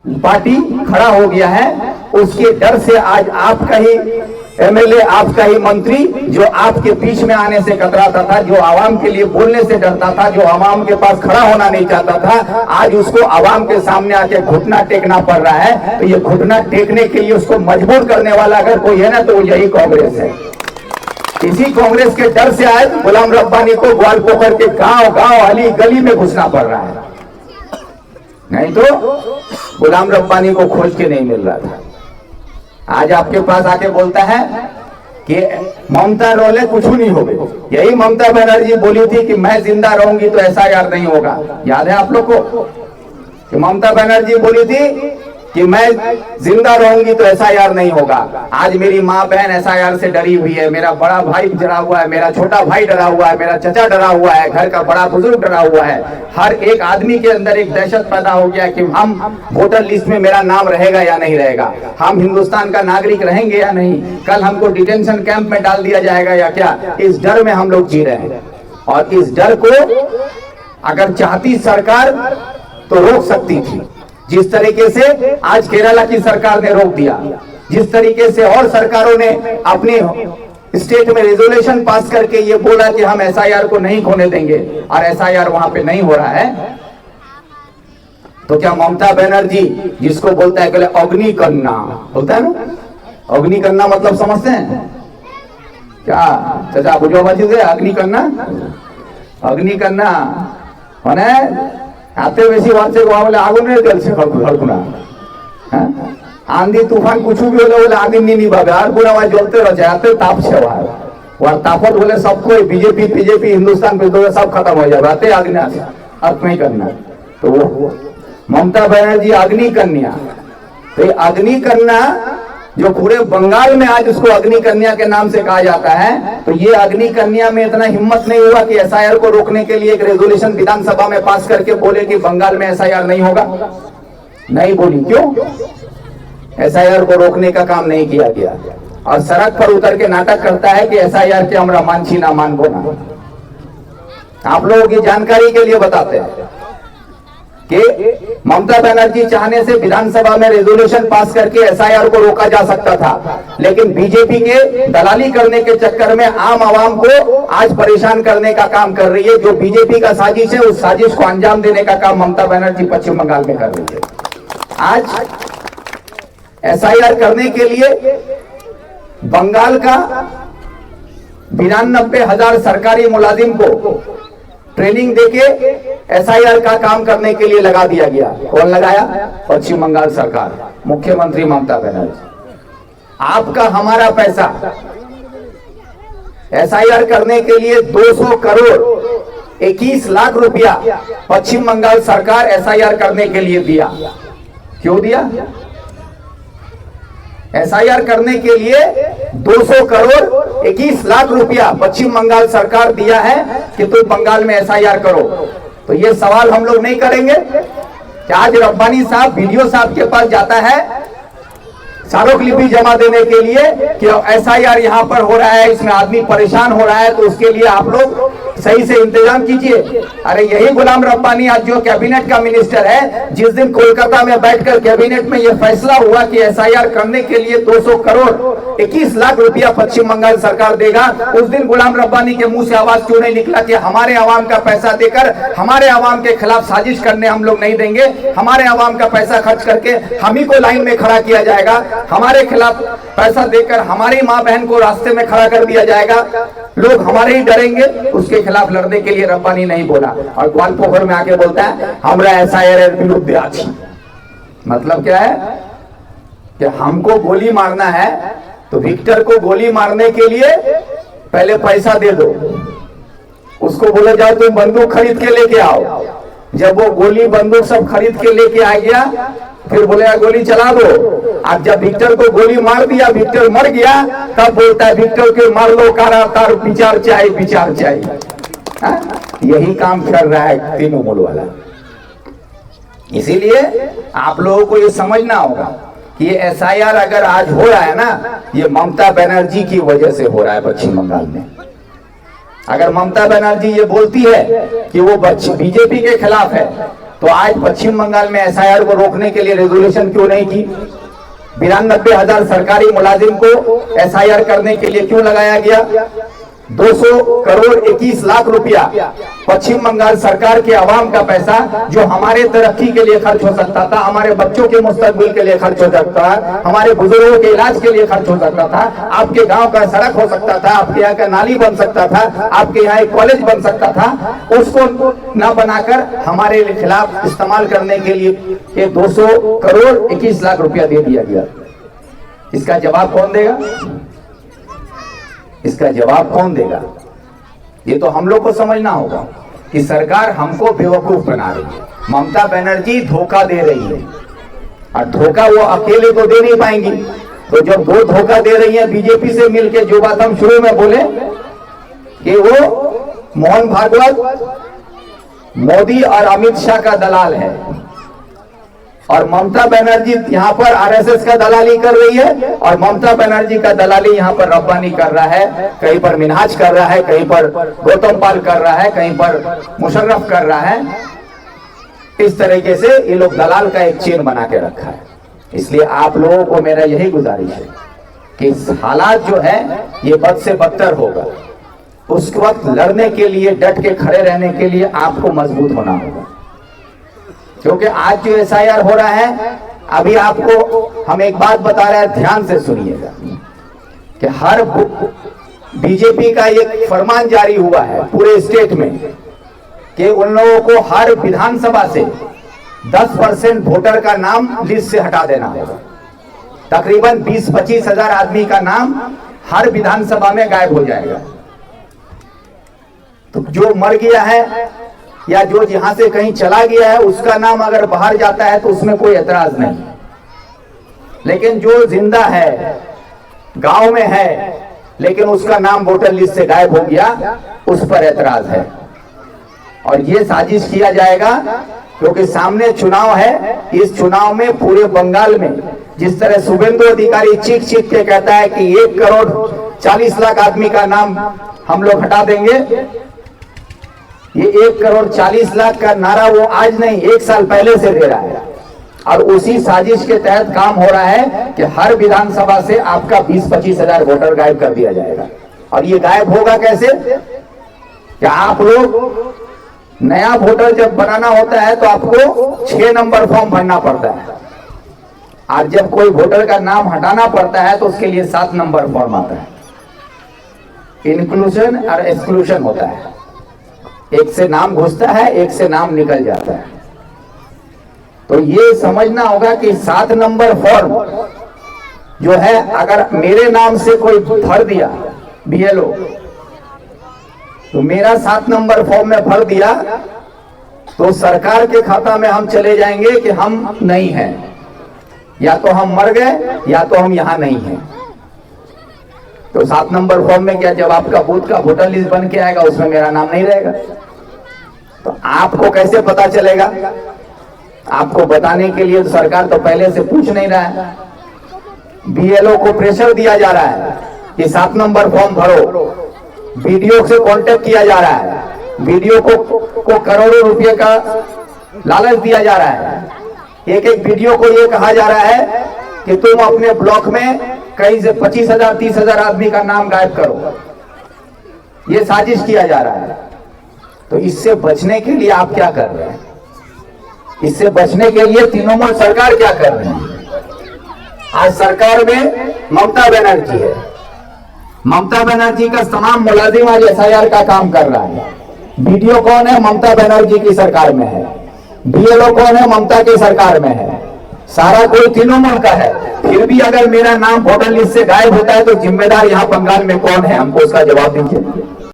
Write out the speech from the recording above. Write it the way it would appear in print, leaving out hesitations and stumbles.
Party खड़ा हो गया है, उसके डर से आज आपका ही एमएलए, आपका ही मंत्री जो आपके बीच में आने से कतराता था, जो आवाम के लिए बोलने से डरता था, जो आवाम के पास खड़ा होना नहीं चाहता था, आज उसको आवाम के सामने आके घुटना टेकना पड़ रहा है। तो ये घुटना टेकने के लिए उसको मजबूर करने वाला अगर कोई है ना तो यही कांग्रेस है। इसी कांग्रेस के डर से आज गुलाम रब्बानी को ग्वालपोखर के गांव गांव अली गली में घुसना पड़ रहा है, नहीं तो गुलाम रब्बानी को खोज के नहीं मिल रहा था। आज आपके पास आके बोलता है कि ममता रोले कुछ नहीं होगा। यही ममता बनर्जी बोली थी कि मैं जिंदा रहूंगी तो एसआईआर नहीं होगा। याद है आप लोग को कि ममता बनर्जी बोली थी कि मैं जिंदा रहूंगी तो एसआईआर नहीं होगा। आज मेरी माँ बहन एसआईआर से डरी हुई है, मेरा बड़ा भाई डरा हुआ है, मेरा छोटा भाई डरा हुआ है, मेरा चचा डरा हुआ है, घर का बड़ा बुजुर्ग डरा हुआ है। हर एक आदमी के अंदर एक दहशत पैदा हो गया कि हम वोटर लिस्ट में मेरा नाम रहेगा या नहीं रहेगा, हम हिंदुस्तान का नागरिक रहेंगे या नहीं, कल हमको डिटेंशन कैंप में डाल दिया जाएगा या क्या। इस डर में हम लोग जी रहे हैं और इस डर को अगर चाहती सरकार तो रोक सकती थी। जिस तरीके से आज केरला की सरकार ने रोक दिया, जिस तरीके से और सरकारों ने अपने स्टेट में रेजोल्यूशन पास करके ये बोला कि हम एसआईआर को नहीं होने देंगे और एसआईआर वहां पे नहीं हो रहा है, तो क्या ममता बनर्जी जिसको बोलता है पहले अग्नि कन्या बोलता है ना, अग्नि कन्या मतलब समझते हैं क्या चाचा बुझो बाजी से अग्नि कन्या, अग्नि कन्या माने आते बेसी वर्षे बोले आगुने जलছে खड़खुना, आंधी तूफान कुछ भी बोले आगे नहीं भावे और पूरा वहां जलते रह जाते ताप से वहां तापत बोले सबको बीजेपी हिंदुस्तान पे सब खत्म हो जाए आते अग्नि अर्थ नहीं करना। तो वो ममता बनर्जी अग्नि कन्या, तो अग्नि कन्या जो पूरे बंगाल में आज उसको अग्नि कन्या के नाम से कहा जाता है, तो ये अग्नि कन्या में इतना हिम्मत नहीं हुआ कि एसआईआर को रोकने के लिए एक रेजोल्यूशन विधानसभा में पास करके बोले कि बंगाल में एसआईआर नहीं होगा। नहीं बोली, क्यों? एसआईआर को रोकने का काम नहीं किया गया और सड़क पर उतर के नाटक करता है कि एसआईआर के हमरा मानसी ना मानबो ना। आप लोगों की जानकारी के लिए बताते हैं कि ममता बनर्जी चाहने से विधानसभा में रेजोल्यूशन पास करके एसआईआर को रोका जा सकता था, लेकिन बीजेपी के दलाली करने के चक्कर में आम आवाम को आज परेशान करने का काम कर रही है। जो बीजेपी का साजिश है उस साजिश को अंजाम देने का काम ममता बनर्जी पश्चिम बंगाल में कर रही है। आज एसआईआर करने के लिए बंगाल का 92,000 सरकारी मुलाजिम को ट्रेनिंग देके एसआईआर का काम करने के लिए लगा दिया गया। कौन लगाया? पश्चिम बंगाल सरकार, मुख्यमंत्री ममता बनर्जी। आपका हमारा पैसा एसआईआर करने के लिए 200 करोड़ 21 लाख रुपया पश्चिम बंगाल सरकार एसआईआर करने के लिए दिया। क्यों दिया? एसआईआर करने के लिए 200 करोड़ 21 लाख रुपया पश्चिम बंगाल सरकार दिया है कि तुम बंगाल में एसआईआर करो। तो ये सवाल हम लोग नहीं करेंगे कि आज रब्बानी साहब वीडियो साहब के पास जाता है स्मारकलिपि जमा देने के लिए कि एसआईआर यहाँ पर हो रहा है, इसमें आदमी परेशान हो रहा है, तो उसके लिए आप लोग सही से इंतजाम कीजिए। अरे यही गुलाम रब्बानी आज जो कैबिनेट का मिनिस्टर है, जिस दिन कोलकाता में बैठकर कैबिनेट में यह फैसला हुआ कि एसआईआर करने के लिए 200 करोड़ 21 लाख रुपया पश्चिम बंगाल सरकार देगा, उस दिन गुलाम रब्बानी के मुंह से आवाज क्यों नहीं निकला कि हमारे आवाम का पैसा देकर हमारे आवाम के खिलाफ साजिश करने हम लोग नहीं देंगे, हमारे आवाम का पैसा खर्च करके हम ही को लाइन में खड़ा किया जाएगा, हमारे खिलाफ पैसा देकर हमारी माँ बहन को रास्ते में खड़ा कर दिया जाएगा, लोग हमारे ही डरेंगे। उसके खिलाफ लड़ने के लिए रब्बानी नहीं बोला और ग्वालपोखर में आके बोलता है हमरा एसआईआर विरुद्ध आछि। मतलब क्या है कि हमको गोली मारना है तो विक्टर को गोली मारने के लिए पहले पैसा दे दो, उसको बोले जाओ तुम बंदूक खरीद के लेके आओ। जब वो गोली बंदूक सब खरीद के लेके आ गया, फिर बोले गोली चला दो। अब जब विक्टर को गोली मार दिया, विक्टर मर गया, तब बोलता है विक्टर के मार लो कारा तार विचार चाहिए। यही काम कर रहा है तृणमूल वाला। इसीलिए आप लोगों को ये समझना होगा कि ये एसआईआर अगर आज हो रहा है ना, ये ममता बनर्जी की वजह से हो रहा है पश्चिम बंगाल में। अगर ममता बनर्जी ये बोलती है कि वो बीजेपी के खिलाफ है तो आज पश्चिम बंगाल में एसआईआर को रोकने के लिए रेजोल्यूशन क्यों नहीं की? 92,000 सरकारी मुलाजिम को एसआईआर करने के लिए क्यों लगाया गया? 200 करोड़ 21 लाख रुपया पश्चिम बंगाल सरकार के आवाम का पैसा जो हमारे तरक्की के लिए खर्च हो सकता था, हमारे बच्चों के मुस्तकबिल के लिए खर्च हो सकता था, हमारे बुजुर्गों के इलाज के लिए खर्च हो सकता था, आपके गांव का सड़क हो सकता था, आपके यहाँ का नाली बन सकता था, आपके यहाँ एक कॉलेज बन सकता था, उसको न बनाकर हमारे खिलाफ इस्तेमाल करने के लिए ये 200 करोड़ 21 लाख रुपया दे दिया गया। इसका जवाब कौन देगा? इसका जवाब कौन देगा? ये तो हम लोग को समझना होगा कि सरकार हमको बेवकूफ बना रही है। ममता बनर्जी धोखा दे रही है और धोखा वो अकेले तो दे नहीं पाएंगी। तो जब वो धोखा दे रही है बीजेपी से मिलके, जो बात हम शुरू में बोले कि वो मोहन भागवत मोदी और अमित शाह का दलाल है और ममता बनर्जी यहाँ पर आरएसएस का दलाली कर रही है और ममता बनर्जी का दलाली यहाँ पर रब्बानी कर रहा है, कहीं पर मिनहाज कर रहा है, कहीं पर गौतम पाल कर रहा है, कहीं पर मुशर्रफ कर रहा है। इस तरीके से ये लोग दलाल का एक चेन बना के रखा है। इसलिए आप लोगों को मेरा यही गुजारिश है कि हालात जो है ये बद से बदतर होगा, उस वक्त लड़ने के लिए, डट के खड़े रहने के लिए आपको मजबूत होना होगा। क्योंकि आज जो एसआईआर हो रहा है, अभी आपको हम एक बात बता रहे हैं, ध्यान से सुनिएगा कि हर बीजेपी का एक फरमान जारी हुआ है पूरे स्टेट में कि उन लोगों को हर विधानसभा से 10% वोटर का नाम लिस्ट से हटा देना होगा। तकरीबन 20-25 हजार आदमी का नाम हर विधानसभा में गायब हो जाएगा। तो जो मर गया है या जो यहां से कहीं चला गया है उसका नाम अगर बाहर जाता है तो उसमें कोई एतराज नहीं, लेकिन जो जिंदा है, गांव में है, लेकिन उसका नाम वोटर लिस्ट से गायब हो गया, उस पर एतराज है। और ये साजिश किया जाएगा क्योंकि सामने चुनाव है। इस चुनाव में पूरे बंगाल में जिस तरह शुभेंदु अधिकारी चीख चीख के कहता है कि 1 करोड़ 40 लाख आदमी का नाम हम लोग हटा देंगे, ये 1 करोड़ 40 लाख का नारा वो आज नहीं, 1 साल पहले से दे रहा है। और उसी साजिश के तहत काम हो रहा है कि हर विधानसभा से आपका 20-25 हजार वोटर गायब कर दिया जाएगा। और ये गायब होगा कैसे? क्या आप लोग नया वोटर जब बनाना होता है तो आपको 6 नंबर फॉर्म भरना पड़ता है, और जब कोई वोटर का नाम हटाना पड़ता है तो उसके लिए 7 नंबर फॉर्म आता है। इंक्लूजन और एक्सक्लूजन होता है, एक से नाम घुसता है, एक से नाम निकल जाता है। तो ये समझना होगा कि 7 नंबर फॉर्म जो है, अगर मेरे नाम से कोई भर दिया बीएलओ, तो मेरा 7 नंबर फॉर्म में भर दिया तो सरकार के खाता में हम चले जाएंगे कि हम नहीं हैं, या तो हम मर गए या तो हम यहां नहीं हैं। तो 7 नंबर फॉर्म में क्या, जब आपका बूथ का वोटर लिस्ट बन के आएगा उसमें मेरा नाम नहीं रहेगा, तो आपको कैसे पता चलेगा? आपको बताने के लिए तो सरकार तो पहले से पूछ नहीं रहा है। बीएलओ को प्रेशर दिया जा रहा है कि 7 नंबर फॉर्म भरो, बीडीओ से कांटेक्ट किया जा रहा है, बीडीओ को करोड़ों रुपए का लालच दिया जा रहा है। एक एक बीडीओ को ये कहा जा रहा है कि तुम अपने ब्लॉक में कहीं से 25,000 30,000 आदमी का नाम गायब करो। ये साजिश किया जा रहा है। तो इससे बचने के लिए आप क्या कर रहे हैं? इससे बचने के लिए तृणमूल सरकार क्या कर रही है? आज सरकार में ममता बनर्जी है। ममता बनर्जी का तमाम मुलाजिम आज एसआईआर का काम कर रहा है। बीडीओ कौन है? ममता बनर्जी की सरकार में है। बीएलओ कौन है? ममता की सरकार में है। सारा कोई तृणमूल का है। फिर भी अगर मेरा नाम वोटर लिस्ट से गायब होता है तो जिम्मेदार यहाँ बंगाल में कौन है? हमको उसका जवाब दीजिए।